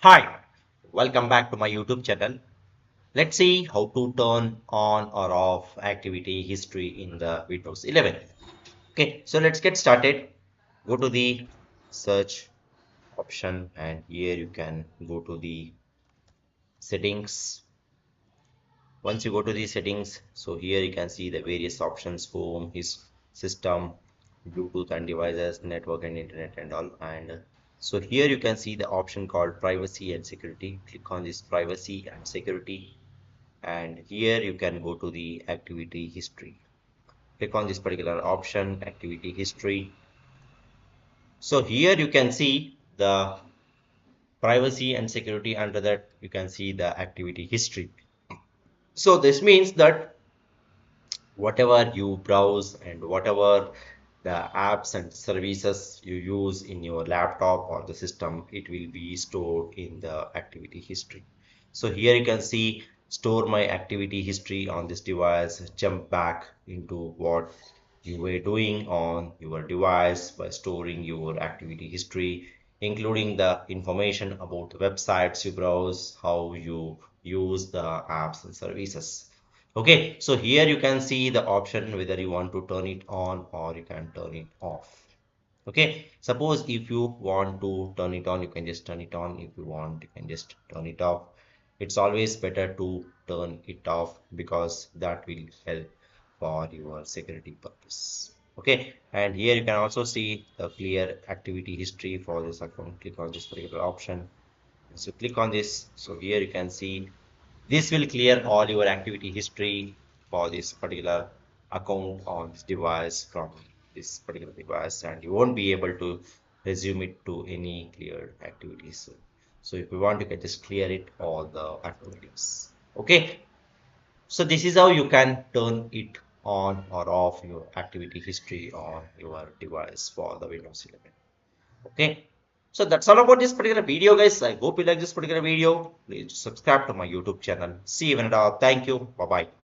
Hi, welcome back to my YouTube channel. Let's see how to turn on or off activity history in the Windows 11. Okay, so let's get started. Go to the search option and here you can go to the settings. Once you go to the settings, so here you can see the various options: home, his system, Bluetooth and devices, network and internet and all. And so here you can see the option called privacy and security. Click on this privacy and security, and here you can go to the activity history. Click on this particular option, activity history. So here you can see the privacy and security. Under that you can see the activity history. So this means that whatever you browse and whatever the apps and services you use in your laptop or the system, it will be stored in the activity history. So here you can see store my activity history on this device, jump back into what you were doing on your device by storing your activity history, including the information about the websites you browse, how you use the apps and services. Okay, so here you can see the option whether you want to turn it on or you can turn it off. Okay, suppose if you want to turn it on, you can just turn it on. If you want, you can just turn it off. It's always better to turn it off because that will help for your security purpose. Okay, and here you can also see the clear activity history for this account. Click on this particular option. So click on this. So here you can see this will clear all your activity history for this particular account on this device from this particular device, and you won't be able to resume it to any cleared activities. So if you want, you can just clear it all the activities. Okay. So this is how you can turn it on or off your activity history on your device for the Windows 11. Okay, so that's all about this particular video, guys. I hope you like this particular video. Please subscribe to my YouTube channel. See you in another. Thank you. Bye bye.